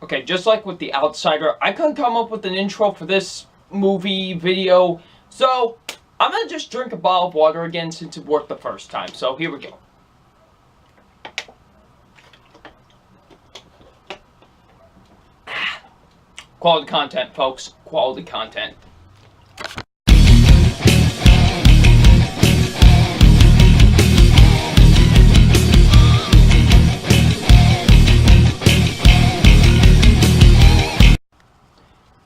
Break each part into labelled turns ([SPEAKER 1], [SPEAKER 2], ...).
[SPEAKER 1] Okay, just like with The Outsider, I couldn't come up with an intro for this movie video, so I'm gonna just drink a bottle of water again since it worked the first time. So here we go. Quality content, folks. Quality content.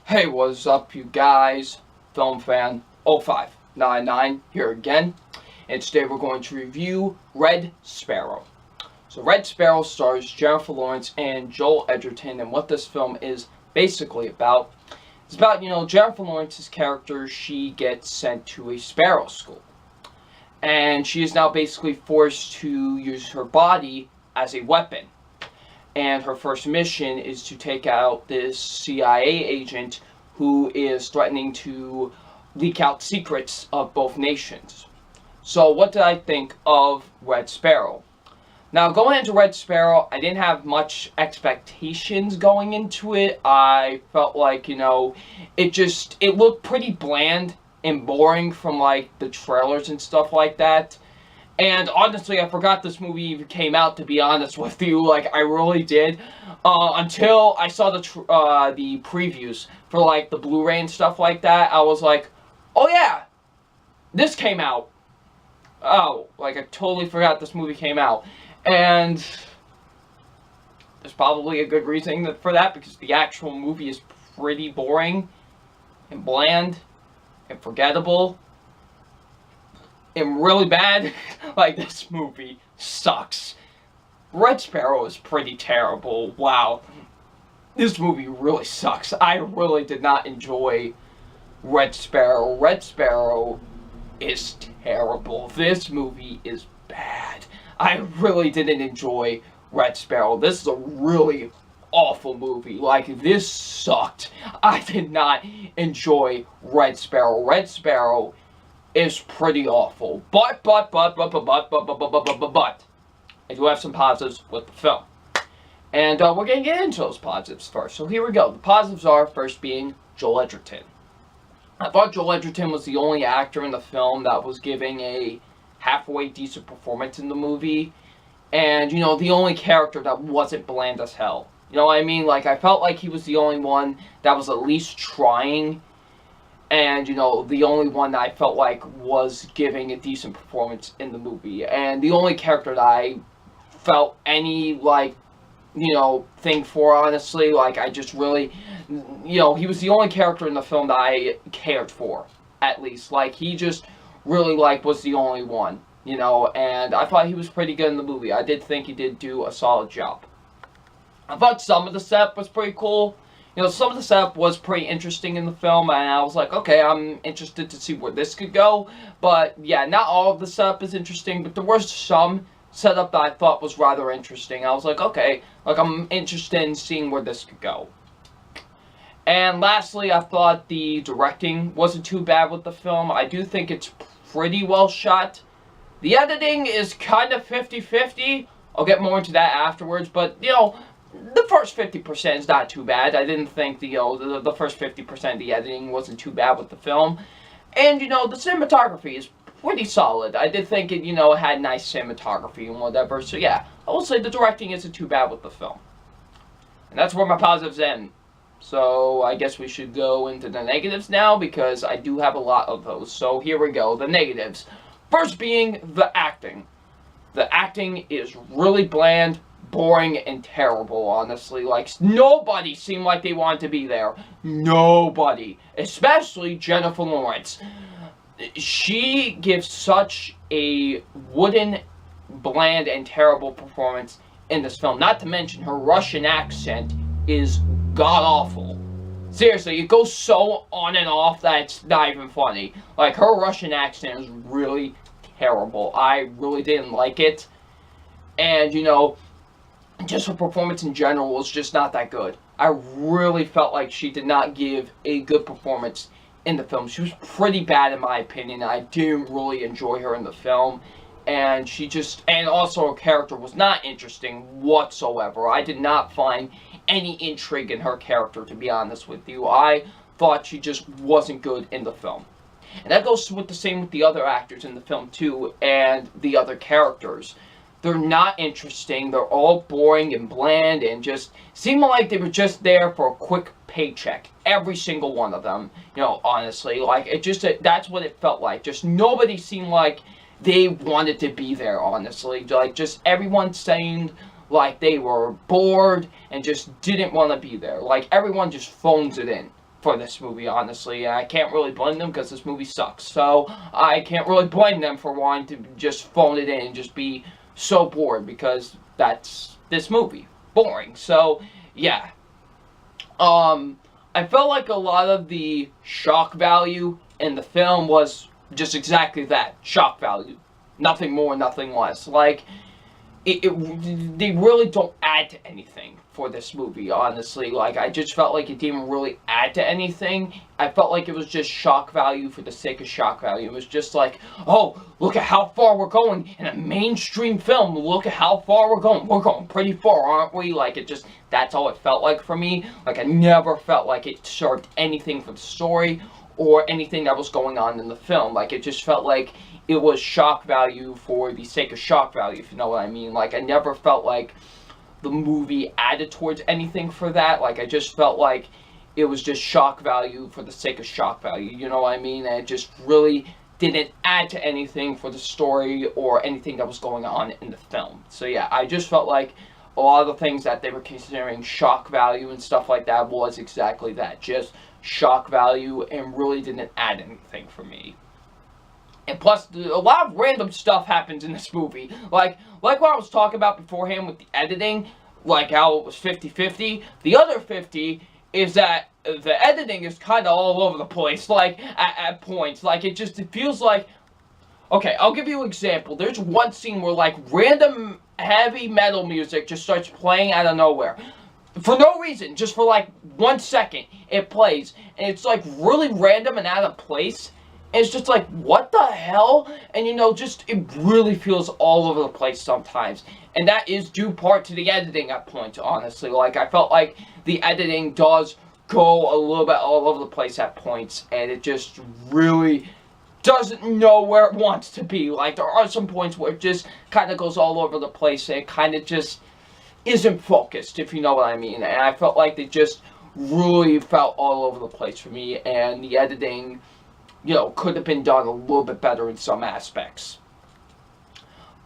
[SPEAKER 1] Hey, what's up, you guys? Film fan 0599 here again. And today we're going to review Red Sparrow. So Red Sparrow stars Jennifer Lawrence and Joel Edgerton, and what this film is basically about. It's about, Jennifer Lawrence's character. She gets sent to a Sparrow school. And she is now basically forced to use her body as a weapon. And her first mission is to take out this CIA agent who is threatening to leak out secrets of both nations. So what did I think of Red Sparrow? Now, going into Red Sparrow, I didn't have much expectations going into it. I felt like, it looked pretty bland and boring from, the trailers and stuff like that. And honestly, I forgot this movie even came out, to be honest with you. I really did. Until I saw the previews for, the Blu-ray and stuff like that. I was like, oh yeah, this came out. Oh, I totally forgot this movie came out. And there's probably a good reason for that, because the actual movie is pretty boring and bland and forgettable. And really bad. This movie sucks. Red Sparrow is pretty terrible. Wow. This movie really sucks. I really did not enjoy Red Sparrow. Red Sparrow is terrible. This movie is bad. I really didn't enjoy Red Sparrow. This is a really awful movie. This sucked. I did not enjoy Red Sparrow. Red Sparrow is pretty awful. But, I do have some positives with the film. And we're going to get into those positives first. So here we go. The positives are, first being Joel Edgerton. I thought Joel Edgerton was the only actor in the film that was giving a halfway decent performance in the movie. And, the only character that wasn't bland as hell. You know what I mean? I felt like he was the only one that was at least trying. And, the only one that I felt like was giving a decent performance in the movie. And the only character that I felt any, thing for, honestly. I just really, he was the only character in the film that I cared for, at least. He just really, was the only one, And I thought he was pretty good in the movie. I did think he did do a solid job. I thought some of the setup was pretty cool. Some of the setup was pretty interesting in the film, and I was like, okay, I'm interested to see where this could go. But, yeah, not all of the setup is interesting, but there was some setup that I thought was rather interesting. I was like, okay, I'm interested in seeing where this could go. And lastly, I thought the directing wasn't too bad with the film. I do think it's pretty well shot. The editing is kind of 50-50. I'll get more into that afterwards, but, the first 50% is not too bad. I didn't think the first 50% of the editing wasn't too bad with the film. And, the cinematography is pretty solid. I did think it, had nice cinematography and whatever. So, yeah, I will say the directing isn't too bad with the film. And that's where my positives end. So, I guess we should go into the negatives now, because I do have a lot of those. So, here we go. The negatives. First being the acting. The acting is really bland, boring, and terrible, honestly. Nobody seemed like they wanted to be there. Nobody. Especially Jennifer Lawrence. She gives such a wooden, bland, and terrible performance in this film. Not to mention, her Russian accent is god-awful. Seriously, it goes so on and off that it's not even funny. Her Russian accent is really terrible. I really didn't like it. And, just her performance in general was just not that good. I really felt like she did not give a good performance in the film. She was pretty bad in my opinion. I didn't really enjoy her in the film. And also her character was not interesting whatsoever. I did not find any intrigue in her character, to be honest with you. I thought she just wasn't good in the film. And that goes with the same with the other actors in the film too, and the other characters. They're not interesting. They're all boring and bland and just seem like they were just there for a quick paycheck. Every single one of them, honestly. Like, it just, that's what it felt like. Just nobody seemed like they wanted to be there, honestly. Like, just everyone seemed like they were bored and just didn't want to be there. Like, everyone just phones it in for this movie, honestly. And I can't really blame them because this movie sucks. So, I can't really blame them for wanting to just phone it in and just be so bored, because that's this movie. Boring. So, yeah. I felt like a lot of the shock value in the film was just exactly that. Shock value. Nothing more, nothing less. Like, they really don't add to anything for this movie, honestly. Like, I just felt like it didn't really add to anything. I felt like it was just shock value for the sake of shock value. It was just like, oh, look at how far we're going in a mainstream film. Look at how far we're going. We're going pretty far, aren't we? Like, it just, that's all it felt like for me. Like, I never felt like it served anything for the story or anything that was going on in the film. Like, it just felt like it was shock value for the sake of shock value, if you know what I mean. Like, I never felt like the movie added towards anything for that. Like, I just felt like it was just shock value for the sake of shock value, you know what I mean? And it just really didn't add to anything for the story or anything that was going on in the film. So yeah, I just felt like a lot of the things that they were considering shock value and stuff like that was exactly that. Just shock value, and really didn't add anything for me. And plus, a lot of random stuff happens in this movie. Like what I was talking about beforehand with the editing, like how it was 50-50. The other 50 is that the editing is kind of all over the place, like, at points. Like, it feels like... Okay, I'll give you an example. There's one scene where, like, random heavy metal music just starts playing out of nowhere. For no reason, just for, like, 1 second, it plays. And it's, like, really random and out of place. And it's just like, what the hell? And, it really feels all over the place sometimes. And that is due part to the editing at points, honestly. Like, I felt like the editing does go a little bit all over the place at points. And it just really doesn't know where it wants to be. Like, there are some points where it just kind of goes all over the place. And it kind of just isn't focused, if you know what I mean. And I felt like they just really felt all over the place for me. And the editing, could have been done a little bit better in some aspects.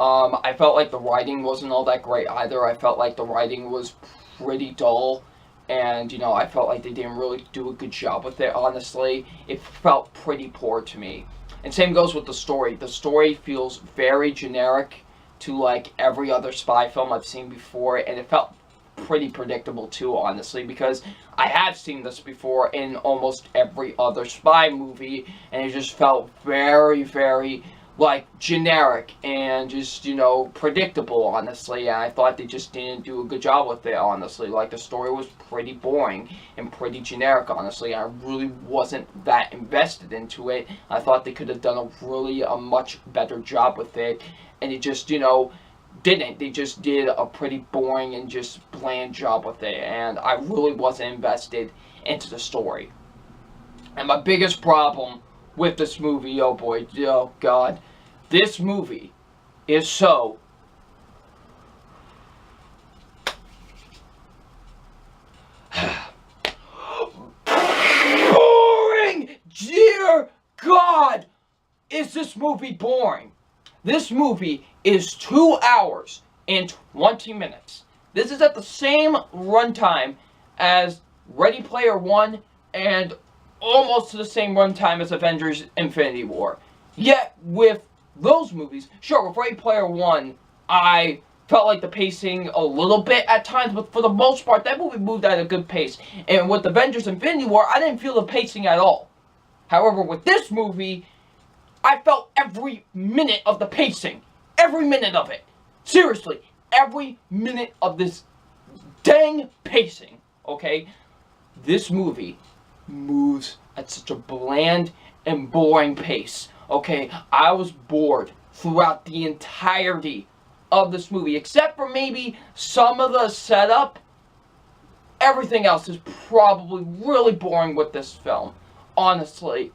[SPEAKER 1] I felt like the writing wasn't all that great either. I felt like the writing was pretty dull. And, I felt like they didn't really do a good job with it, honestly. It felt pretty poor to me. And same goes with the story. The story feels very generic to, like, every other spy film I've seen before. And it felt pretty predictable too, honestly, because I have seen this before in almost every other spy movie, and it just felt very, very, like, generic and just, predictable, honestly. And I thought they just didn't do a good job with it, honestly. Like, the story was pretty boring and pretty generic, honestly. I really wasn't that invested into it. I thought they could have done a much better job with it, and it just, didn't. They just did a pretty boring and just bland job with it, and I really wasn't invested into the story. And my biggest problem with this movie, oh boy, oh god, this movie is so boring! Dear God, is this movie boring? This movie is 2 hours and 20 minutes. This is at the same runtime as Ready Player One and almost to the same runtime as Avengers Infinity War. Yet, with those movies, sure, with Ready Player One, I felt like the pacing a little bit at times, but for the most part, that movie moved at a good pace. And with Avengers Infinity War, I didn't feel the pacing at all. However, with this movie, I felt every minute of the pacing. Every minute of it. Seriously, every minute of this dang pacing, okay? This movie moves at such a bland and boring pace, okay? I was bored throughout the entirety of this movie, except for maybe some of the setup everything else is probably really boring with this film. Honestly,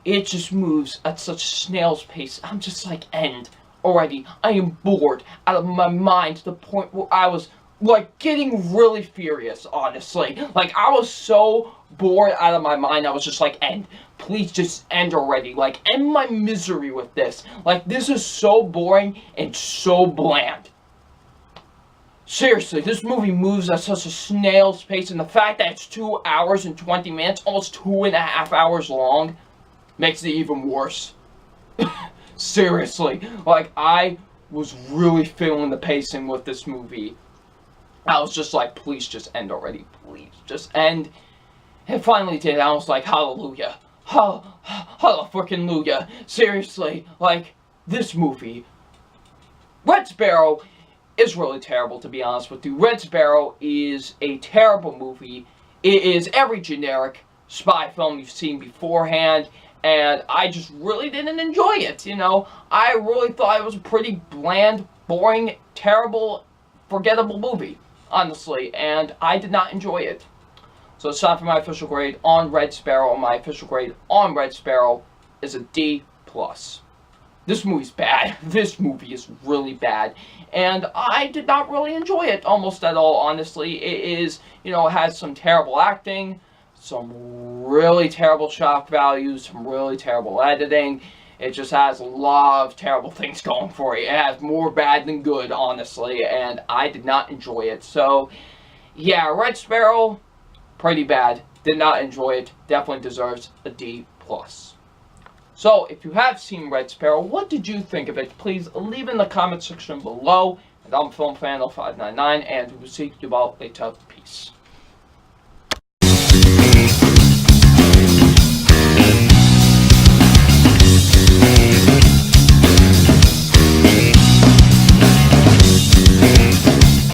[SPEAKER 1] it just moves at such snail's pace. I'm just like, end already. I am bored out of my mind to the point where I was like getting really furious, honestly. Like, I was so bored out of my mind, I was just like, end. Please just end already. Like, end my misery with this. Like, this is so boring and so bland. Seriously, this movie moves at such a snail's pace, and the fact that it's 2 hours and 20 minutes, almost 2.5 hours long, makes it even worse. Seriously, like, I was really feeling the pacing with this movie. I was just like, please just end already. Please just end. It finally did. I was like, hallelujah. Hallelujah. Seriously, like, this movie. Red Sparrow is really terrible, to be honest with you. Red Sparrow is a terrible movie. It is every generic spy film you've seen beforehand, and I just really didn't enjoy it, you know. I really thought it was a pretty bland, boring, terrible, forgettable movie, honestly, and I did not enjoy it. So it's time for my official grade on Red Sparrow. My official grade on Red Sparrow is a D+. This movie's bad. This movie is really bad. And I did not really enjoy it almost at all, honestly. It is, you know, it has some terrible acting, some really terrible shock values, some really terrible editing. It just has a lot of terrible things going for it. It has more bad than good, honestly, and I did not enjoy it. So, yeah, Red Sparrow, pretty bad. Did not enjoy it. Definitely deserves a D+. So, if you have seen Red Sparrow, what did you think of it? Please leave in the comment section below. And I'm Film Fan 0599, and we will see you all later. Peace.